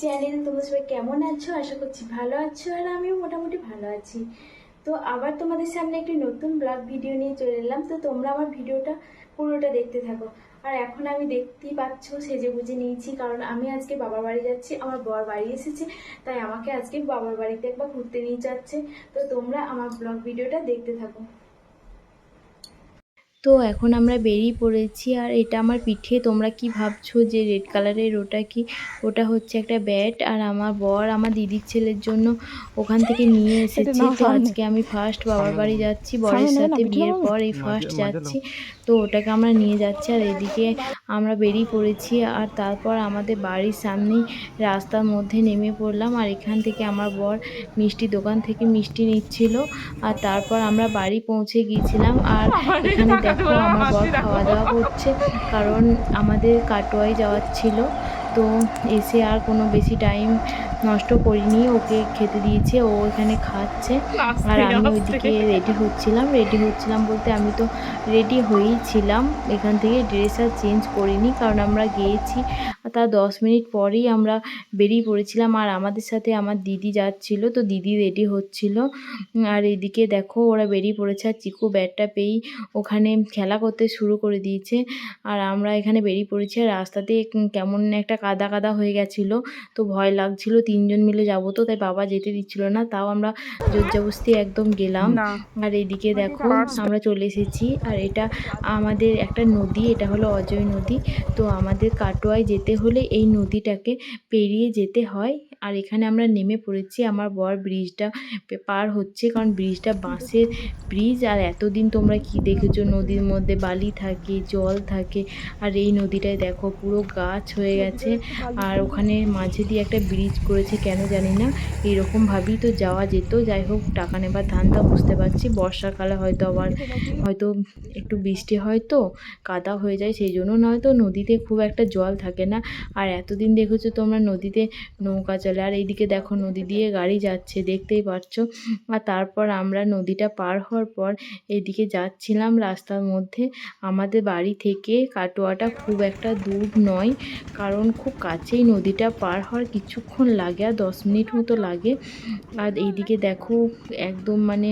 Channel. তোমরা সবাই কেমন আছো? আশা করছি ভালো আছো, আর আমিও মোটামুটি ভালো আছি। তো আবার তোমাদের সামনে একটি নতুন ব্লগ ভিডিও নিয়ে চলে এলাম। তো তোমরা আমার ভিডিওটা পুরোটা দেখতে থাকো। আর এখন আমি দেখতেই পাচ্ছ সেজে গুজে নিয়েছি, কারণ আমি আজকে বাবার বাড়ি যাচ্ছি। আমার বর বাড়ি এসেছে, তাই আমাকে আজকে বাবার বাড়িতে একবার ঘুরতে নিয়ে যাচ্ছে। তো তোমরা আমার ব্লগ ভিডিওটা দেখতে থাকো। তো এখন আমরা বেরিয়ে পড়েছি, আর এটা আমার পিঠে। তোমরা কি ভাবছো যে রেড কালারের ওটা কি? ওটা হচ্ছে একটা ব্যাট, আর আমার বর আমার দিদির ছেলের জন্য ওখান থেকে নিয়ে এসেছে। তো আজকে আমি ফার্স্ট বাবার বাড়ি যাচ্ছি বরের সাথে, বিয়ের পর এই ফার্স্ট যাচ্ছি। তো ওটাকে আমরা নিয়ে যাচ্ছি, আর এদিকে আমরা বেরিয়ে পড়েছি। আর তারপর আমাদের বাড়ির সামনেই রাস্তার মধ্যে নেমে পড়লাম, আর এখান থেকে আমার বর মিষ্টি দোকান থেকে মিষ্টি নিচ্ছিল। আর তারপর আমরা বাড়ি পৌঁছে গিয়েছিলাম। আর এখানে দেখো আমার বর খাওয়া দাওয়া করছে, কারণ আমাদের কাটোয়ায় যাওয়ার ছিল। তো এসে আর কোনো বেশি টাইম নষ্ট করিনি, ওকে খেতে দিয়েছে, ও এখানে খাচ্ছে। আর আমি ওইদিকে রেডি হচ্ছিলাম বলতে আমি তো রেডি হয়েই ছিলাম। এখান থেকে ড্রেস আর চেঞ্জ করিনি, কারণ আমরা গিয়েছি তার 10 মিনিট পরেই আমরা বেরিয়ে পড়েছিলাম। আর আমাদের সাথে আমার দিদি যাচ্ছিল, তো দিদি রেডি হচ্ছিল। আর এদিকে দেখো ওরা বেরিয়ে পড়েছে, আর চিকু ব্যাটটা পেয়েই ওখানে খেলা করতে শুরু করে দিয়েছে। আর আমরা এখানে বেরিয়ে পড়েছি, আর রাস্তাতে কেমন একটা কাদা কাদা হয়ে গেছিলো, তো ভয় লাগছিল। 3জন মিলে যাবো তো, তাই বাবা যেতে দিচ্ছিল না, তাও আমরা জোরজবস্তি একদম গেলাম। আর এদিকে দেখো আমরা চলে এসেছি। আর এটা আমাদের একটা নদী, এটা হলো অজয় নদী। তো আমাদের কাটোয়ায় যেতে হলে এই নদীটাকে পেরিয়ে যেতে হয়। আর এখানে আমরা নেমে পড়েছি। আমার বর ব্রিজটা পার হচ্ছে, কারণ ব্রিজটা বাঁশের ব্রিজ। আর এতদিন তোমরা কি দেখেছো, নদীর মধ্যে বালি থাকে, জল থাকে, আর এই নদীটায় দেখো পুরো গাছ হয়ে গেছে। আর ওখানে মাঝে দিয়ে একটা ব্রিজ করেছে, কেন জানি না, এইরকমভাবেই তো যাওয়া যেত। যাই হোক, টাকা নেবার ধান্দা বুঝতে পারছি। বর্ষাকালে হয়তো একটু বৃষ্টি হয় তো কাদা হয়ে যায়, সেই জন্য নয়তো নদীতে খুব একটা জল থাকে না। আর এতদিন দেখেছো তোমরা নদীতে নৌকা চলে, আর এইদিকে দেখো নদী দিয়ে গাড়ি যাচ্ছে, দেখতেই পাচ্ছ। আর তারপর আমরা নদীটা পার হওয়ার পর এদিকে যাচ্ছিলাম রাস্তার মধ্যে। আমাদের বাড়ি থেকে কাটোয়াটা খুব একটা দূর নয়, কারণ খুব কাছেই, নদীটা পার হওয়ার কিছুক্ষণ লাগে, আর 10 মিনিট মতো লাগে। আর এইদিকে দেখো একদম মানে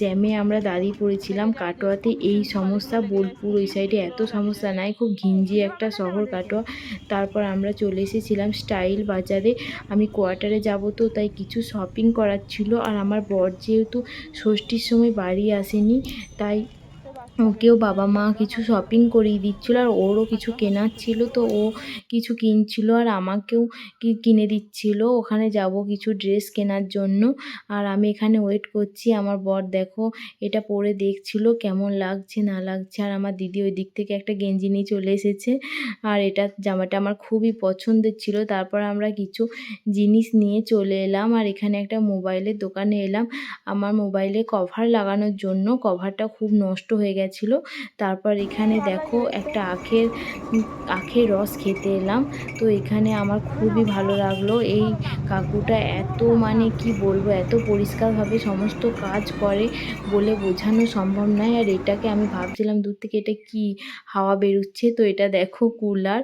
জ্যামে আমরা দাঁড়িয়ে পড়েছিলাম। কাটোয়াতে এই সমস্যা, বোলপুর ওই সাইডে এত সমস্যা নাই, খুব ঘিঞ্জি একটা শহর কাটোয়া। তারপর আমরা চলে এসেছিলাম স্টাইল বাজারে। আমি কোয়ার্টারে যাব, তো তাই কিছু শপিং করার ছিল। আর আমার বর যেহেতু ষষ্ঠীর সময় বাড়ি আসেনি, তাই ওকেও বাবা মা কিছু শপিং করিয়ে দিচ্ছিলো, আর ওরও কিছু কেনার ছিল, তো ও কিছু কিনছিল, আর আমাকেও কিনে দিচ্ছিল। ওখানে যাব কিছু ড্রেস কেনার জন্য। আর আমি এখানে ওয়েট করছি। আমার বর দেখো এটা পরে দেখছিল কেমন লাগছে না লাগছে। আর আমার দিদি ওই দিক থেকে একটা গেঞ্জি নিয়ে চলে এসেছে, আর এটা জামাটা আমার খুবই পছন্দের ছিল। তারপর আমরা কিছু জিনিস নিয়ে চলে এলাম, আর এখানে একটা মোবাইলের দোকানে এলাম আমার মোবাইলে কভার লাগানোর জন্য। কভারটা খুব নষ্ট হয়ে গেছিলো। তারপর এখানে দেখো একটা আখের রস খেতে এলাম। তো এখানে আমার খুবই ভালো লাগলো। এই কাকুটা এত মানে কি বলবো, এত পরিষ্কারভাবে সমস্ত কাজ করে, বলে বোঝানো সম্ভব নয়। আর এটাকে আমি ভাবছিলাম দূর থেকে এটা কি হাওয়া বেরোচ্ছে, তো এটা দেখো কুলার।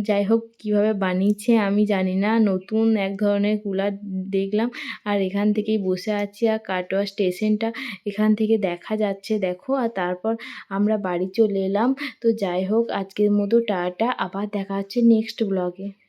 যাই হোক, কীভাবে বানিয়েছে আমি জানি না, নতুন এক ধরনের কুলার দেখলাম। আর এখান থেকেই বসে আছি, আর কাটোয়া স্টেশনটা এখান থেকে দেখা যাচ্ছে দেখো। আর তারপর আমরা বাড়ি চলে এলাম। তো যাই হোক, আজকের মতো টাটা, আবার দেখা হচ্ছে নেক্সট ব্লগে।